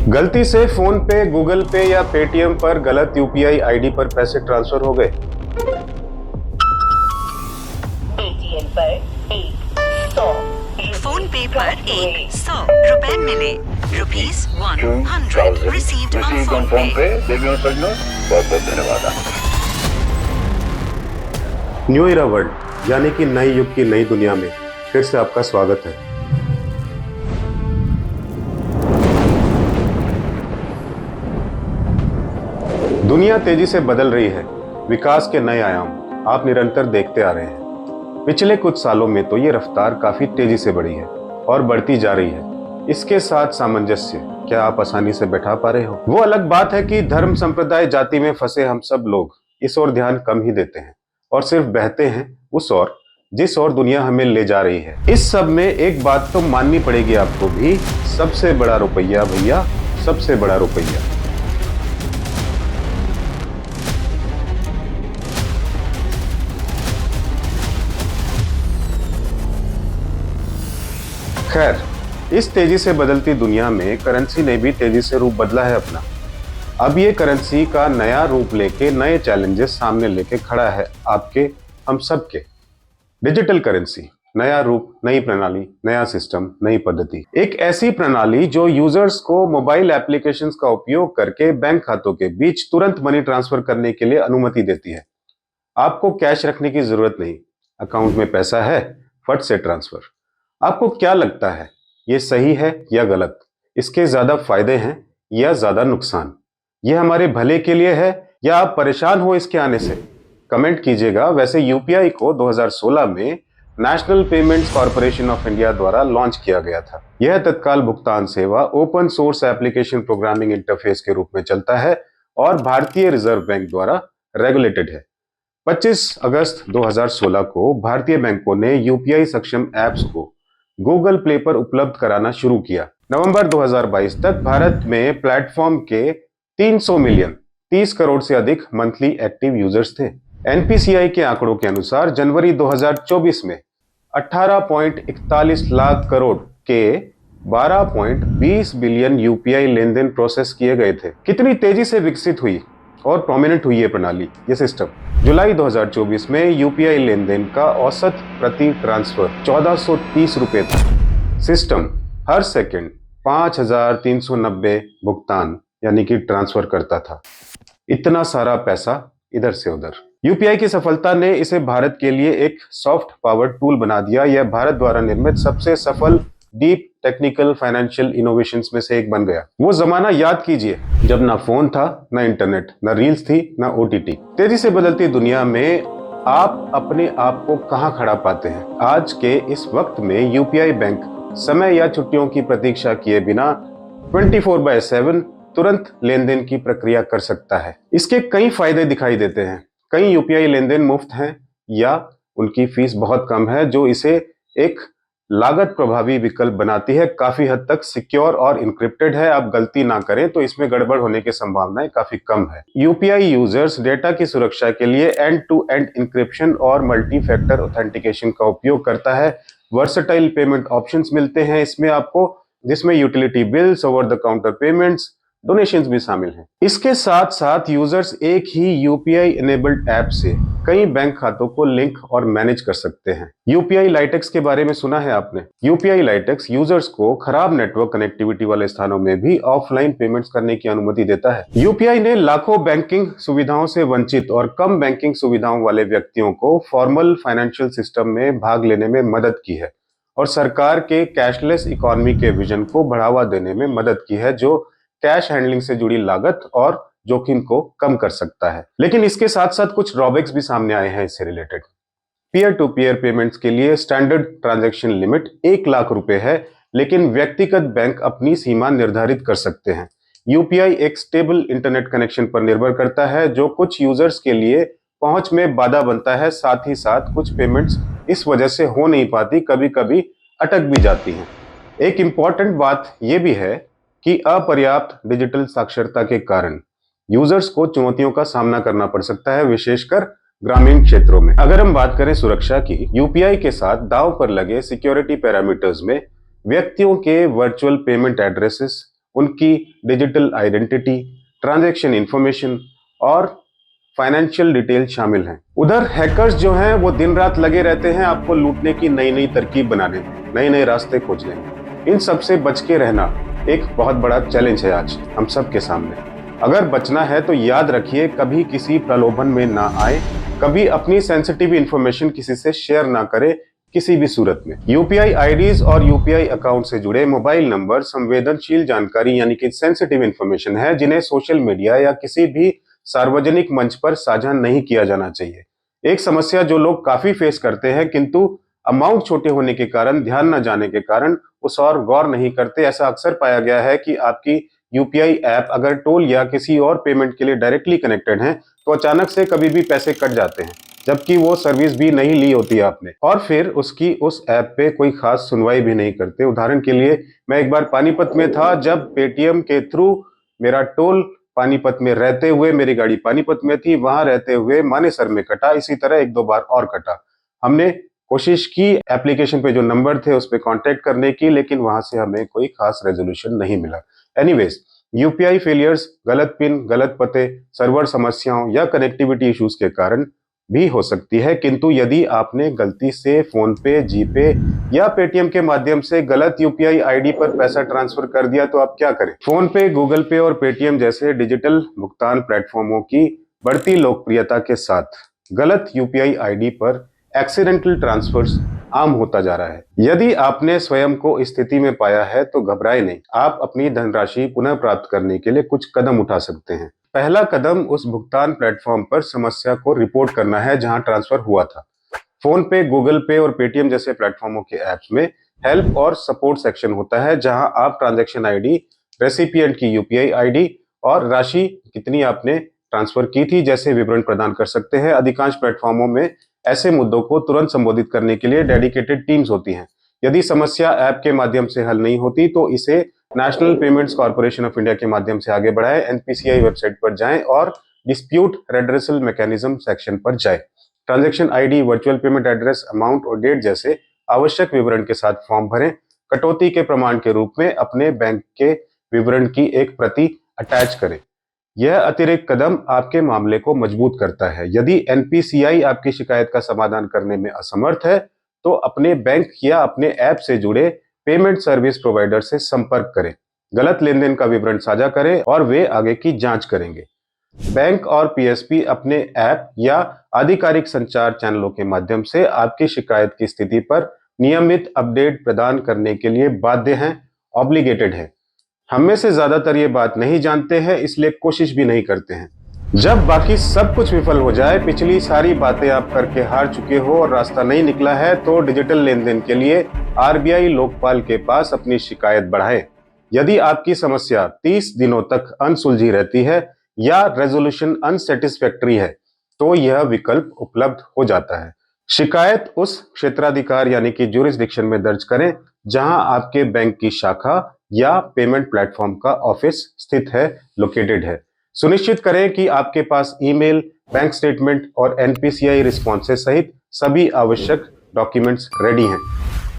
गलती से फोन पे, गूगल पे या पेटीएम पर गलत यूपीआई आईडी पर पैसे ट्रांसफर हो गए। पेटीएम पर 100, फोन पे पर 100 रुपए मिले। ₹100 रिसीव्ड ऑन फोन पे। देवियों सज्जनों, बहुत बहुत धन्यवाद। न्यू इरा वर्ल्ड यानी कि नए युग की नई दुनिया में फिर से आपका स्वागत है। दुनिया तेजी से बदल रही है, विकास के नए आयाम आप निरंतर देखते आ रहे हैं। पिछले कुछ सालों में तो ये रफ्तार काफी तेजी से बढ़ी है और बढ़ती जा रही है। इसके साथ सामंजस्य क्या आप आसानी से बैठा पा रहे हो? वो अलग बात है कि धर्म, संप्रदाय, जाति में फंसे हम सब लोग इस ओर ध्यान कम ही देते हैं और सिर्फ बहते हैं उस ओर जिस ओर दुनिया हमें ले जा रही है। इस सब में एक बात तो माननी पड़ेगी आपको भी, सबसे बड़ा रुपया भैया, सबसे बड़ा रुपया। खैर, इस तेजी से बदलती दुनिया में करेंसी ने भी तेजी से रूप बदला है अपना। अब ये करेंसी का नया रूप लेके नए चैलेंजेस सामने लेके खड़ा है आपके, हम सबके। डिजिटल करेंसी, नया रूप, नई प्रणाली, नया सिस्टम, नई पद्धति। एक ऐसी प्रणाली जो यूजर्स को मोबाइल एप्लीकेशंस का उपयोग करके बैंक खातों के बीच तुरंत मनी ट्रांसफर करने के लिए अनुमति देती है। आपको कैश रखने की जरूरत नहीं, अकाउंट में पैसा है, फट से ट्रांसफर। आपको क्या लगता है, ये सही है या गलत? इसके ज्यादा फायदे हैं या ज्यादा नुकसान? ये हमारे भले के लिए है या आप परेशान हो इसके आने से? कमेंट कीजिएगा। वैसे यूपीआई को 2016 में national payments corporation of India द्वारा लॉन्च किया गया था। यह तत्काल भुगतान सेवा open source application programming interface के रूप में चलता है और भारतीय रिजर्व बैंक द्वारा रेगुलेटेड है। 25 अगस्त 2016 को भारतीय बैंकों ने यूपीआई सक्षम ऐप्स को गूगल प्ले पर उपलब्ध कराना शुरू किया। नवंबर 2022 तक भारत में प्लेटफॉर्म के 300 मिलियन, 30 करोड़ से अधिक मंथली एक्टिव यूजर्स थे। एनपीसीआई के आंकड़ों के अनुसार जनवरी 2024 में 18.41 लाख करोड़ के 12.20 बिलियन यूपीआई लेन देन प्रोसेस किए गए थे। कितनी तेजी से विकसित हुई और प्रोमिनेंट हुई ये प्रणाली, ये सिस्टम। जुलाई 2024 में यूपीआई लेन देन का औसत प्रति ट्रांसफर 1430 रुपए था। सिस्टम हर सेकंड 5390 भुगतान यानी कि ट्रांसफर करता था। इतना सारा पैसा इधर से उधर। यूपीआई की सफलता ने इसे भारत के लिए एक सॉफ्ट पावर टूल बना दिया। यह भारत द्वारा निर्मित सबसे सफल डीप टेक्निकल फाइनेंशियल इनोवेशंस में से एक बन गया। वो जमाना याद कीजिए जब ना फोन था, ना इंटरनेट, ना रील्स थी, ना ओटीटी। तेजी से बदलती दुनिया में आप अपने आप को कहां खड़ा पाते हैं? आज के इस वक्त में यूपीआई बैंक समय या छुट्टियों की प्रतीक्षा किए बिना 24/7 तुरंत लेन देन की प्रक्रिया कर सकता है। इसके कई फायदे दिखाई देते हैं। कई यूपीआई लेन देन मुफ्त हैं या उनकी फीस बहुत कम है, जो इसे एक लागत प्रभावी विकल्प बनाती है। काफी हद तक सिक्योर और इंक्रिप्टेड है। आप गलती ना करें तो इसमें गड़बड़ होने की संभावनाएं काफी कम है। यूपीआई यूजर्स डेटा की सुरक्षा के लिए एंड टू एंड इंक्रिप्शन और मल्टी फैक्टर ऑथेंटिकेशन का उपयोग करता है। वर्सेटाइल पेमेंट ऑप्शंस मिलते हैं इसमें आपको, जिसमें utility bills, over the counter payments, donations भी शामिल हैं। इसके साथ साथ यूजर्स एक ही यूपीआई इनेबल्ड ऐप से कई बैंक खातों को लिंक और मैनेज कर सकते हैं। यूपीआई लाइटेक्स के बारे में सुना है आपने? यूपीआई लाइटेक्स यूजर्स को खराब नेटवर्क कनेक्टिविटी वाले स्थानों में भी ऑफलाइन पेमेंट्स करने की अनुमति देता है। यूपीआई ने लाखों बैंकिंग सुविधाओं से वंचित और कम बैंकिंग सुविधाओं वाले व्यक्तियों को फॉर्मल फाइनेंशियल सिस्टम में भाग लेने में मदद की है और सरकार के कैशलेस इकोनॉमी के विजन को बढ़ावा देने में मदद की है, जो कैश हैंडलिंग से जुड़ी लागत और जोखिम को कम कर सकता है। लेकिन इसके साथ साथ कुछ ड्रॉबैक्स भी सामने आए हैं इससे related. Peer to peer payments के लिए स्टैंडर्ड ट्रांजैक्शन लिमिट 1 लाख रुपए है, लेकिन व्यक्तिगत बैंक अपनी सीमा निर्धारित कर सकते हैं। यूपीआई एक स्टेबल इंटरनेट कनेक्शन पर निर्भर करता है, जो कुछ यूजर्स के लिए पहुंच में बाधा बनता है। साथ ही साथ कुछ पेमेंट्स इस वजह से हो नहीं पाती, कभी कभी अटक भी जाती हैं। एक इंपॉर्टेंट बात यह भी है कि अपर्याप्त डिजिटल साक्षरता के कारण यूजर्स को चुनौतियों का सामना करना पड़ सकता है, विशेषकर ग्रामीण क्षेत्रों में। अगर हम बात करें सुरक्षा की, यूपीआई के साथ दांव पर लगे सिक्योरिटी पैरामीटर्स में व्यक्तियों के वर्चुअल पेमेंट एड्रेसेस उनकी डिजिटल आइडेंटिटी, ट्रांजैक्शन इंफॉर्मेशन और फाइनेंशियल डिटेल शामिल हैं। उधर हैकर्स जो हैं वो दिन रात लगे रहते हैं आपको लूटने की नई नई तरकीब बनाने, नए नए रास्ते खोजने में। इन सब से बच के रहना एक बहुत बड़ा चैलेंज है आज हम सब के सामने। अगर बचना है तो याद रखिए, कभी किसी प्रलोभन में ना आए, कभी अपनी सेंसिटिव इंफॉर्मेशन किसी से शेयर ना करें किसी भी सूरत में। यूपीआई आईडीज और यूपीआई अकाउंट से जुड़े मोबाइल नंबर संवेदनशील जानकारी यानी कि सेंसिटिव इंफॉर्मेशन है, जिन्हें सोशल मीडिया या किसी भी सार्वजनिक मंच पर साझा नहीं किया जाना चाहिए। एक समस्या जो लोग काफी फेस करते हैं, किंतु अमाउंट छोटे होने के कारण, ध्यान न जाने के कारण उस और गौर नहीं करते। ऐसा अक्सर पाया गया है कि आपकी यूपीआई ऐप अगर टोल या किसी और पेमेंट के लिए डायरेक्टली कनेक्टेड है तो अचानक से कभी भी पैसे कट जाते हैं, जबकि वो सर्विस भी नहीं ली होती आपने, और फिर उसकी उस ऐप पे कोई खास सुनवाई भी नहीं करते। उदाहरण के लिए, मैं एक बार पानीपत में था, जब पेटीएम के थ्रू मेरा टोल पानीपत में रहते हुए, मेरी गाड़ी पानीपत में थी, वहां रहते हुए मानेसर में कटा। इसी तरह एक दो बार और कटा। हमने कोशिश की एप्लीकेशन पे जो नंबर थे उस पर कांटेक्ट करने की, लेकिन वहां से हमें कोई खास रेजोल्यूशन नहीं मिला। एनीवेज, यूपीआई फेलियर्स गलत पिन, गलत पते, सर्वर समस्याओं या कनेक्टिविटी इश्यूज के कारण भी हो सकती है, किंतु यदि आपने गलती से फोन पे, जीपे या पेटीएम के माध्यम से गलत यूपीआई आईडी पर पैसा ट्रांसफर कर दिया तो आप क्या करें? फोन पे, गूगल पे और पेटीएम जैसे डिजिटल भुगतान प्लेटफॉर्मों की बढ़ती लोकप्रियता के साथ गलत यूपीआई आईडी पर एक्सीडेंटल ट्रांसफर्स आम होता जा रहा है। यदि आपने स्वयं को इस स्थिति में पाया है तो घबराएं नहीं, आप अपनी धनराशि पुनः प्राप्त करने के लिए कुछ कदम उठा सकते हैं। पहला कदम उस भुगतान प्लेटफॉर्म पर समस्या को रिपोर्ट करना है जहां ट्रांसफर हुआ था। फोन पे, गूगल पे और पेटीएम जैसे प्लेटफॉर्मों के ऐप्स में हेल्प और सपोर्ट सेक्शन होता है, जहां आप ट्रांजैक्शन आईडी, रेसिपिएंट की यूपीआई आईडी और राशि कितनी आपने ट्रांसफर की थी जैसे विवरण प्रदान कर सकते हैं। अधिकांश प्लेटफॉर्मों में ऐसे मुद्दों को तुरंत संबोधित करने के लिए डेडिकेटेड टीम्स होती हैं। यदि समस्या ऐप के माध्यम से हल नहीं होती तो इसे national payments corporation of India के माध्यम से आगे बढ़ाएं। एनपीसीआई वेबसाइट पर जाएं और डिस्प्यूट रेड्रेसल मैकेनिज्म सेक्शन पर जाएं। Transaction ID, virtual payment address, amount और डेट जैसे आवश्यक विवरण के साथ फॉर्म भरें। कटौती के प्रमाण के रूप में अपने बैंक के विवरण की एक प्रति अटैच करें। यह अतिरिक्त कदम आपके मामले को मजबूत करता है। यदि एनपीसीआई आपकी शिकायत का समाधान करने में असमर्थ है तो अपने बैंक या अपने ऐप से जुड़े पेमेंट सर्विस प्रोवाइडर से संपर्क करें, गलत लेन देन का विवरण साझा करें और वे आगे की जांच करेंगे। बैंक और पीएसपी अपने ऐप या आधिकारिक संचार चैनलों के माध्यम से आपकी शिकायत की स्थिति पर नियमित अपडेट प्रदान करने के लिए बाध्य हैं, ऑब्लिगेटेड है। हम में से ज्यादातर ये बात नहीं जानते हैं, इसलिए कोशिश भी नहीं करते हैं। जब बाकी सब कुछ विफल हो जाए, पिछली सारी बातें आप करके हार चुके हो और रास्ता नहीं निकला है, तो डिजिटल लेन देन के लिए आरबीआई लोकपाल के पास अपनी शिकायत बढ़ाएं। यदि आपकी समस्या 30 दिनों तक अनसुलझी रहती है या रेजोल्यूशन अनसेटिस्फैक्टरी है तो यह विकल्प उपलब्ध हो जाता है। शिकायत उस क्षेत्राधिकार यानी कि ज्यूरिसडिक्शन में दर्ज करें जहां आपके बैंक की शाखा या पेमेंट प्लेटफॉर्म का ऑफिस स्थित है, लोकेटेड है। सुनिश्चित करें कि आपके पास ईमेल, बैंक स्टेटमेंट और एनपीसीआई रिस्पॉन्सेस सहित सभी आवश्यक डॉक्यूमेंट्स रेडी हैं।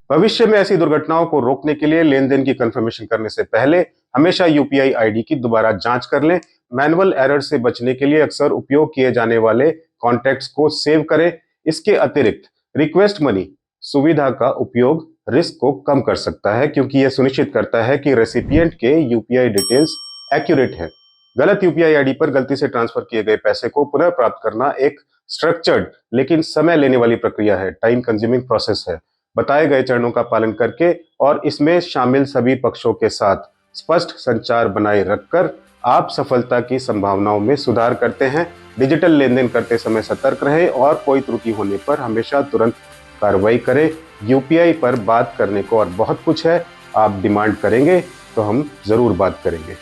भविष्य में ऐसी दुर्घटनाओं को रोकने के लिए लेन देन की कंफर्मेशन करने से पहले हमेशा यूपीआई आईडी की दोबारा जांच कर लें। मैनुअल एरर से बचने के लिए अक्सर उपयोग किए जाने वाले कॉन्टैक्ट्स को सेव करें। इसके अतिरिक्त रिक्वेस्ट मनी सुविधा का उपयोग रिस्क को कम कर सकता है, क्योंकि यह सुनिश्चित करता है कि रेसिपिएंट के यूपीआई डिटेल्स एक्यूरेट है। गलत यूपीआई आईडी पर गलती से ट्रांसफर किए गए पैसे को पुनः प्राप्त करना एक स्ट्रक्चर्ड लेकिन समय लेने वाली प्रक्रिया है, टाइम कंज्यूमिंग प्रोसेस है। बताए गए चरणों का पालन करके और इसमें शामिल सभी पक्षों के साथ स्पष्ट संचार बनाए रखकर आप सफलता की संभावनाओं में सुधार करते हैं। डिजिटल लेन देन करते समय सतर्क रहें और कोई त्रुटि होने पर हमेशा तुरंत कार्रवाई करें। यूपीआई पर बात करने को और बहुत कुछ है, आप डिमांड करेंगे तो हम जरूर बात करेंगे।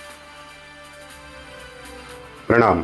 प्रणाम।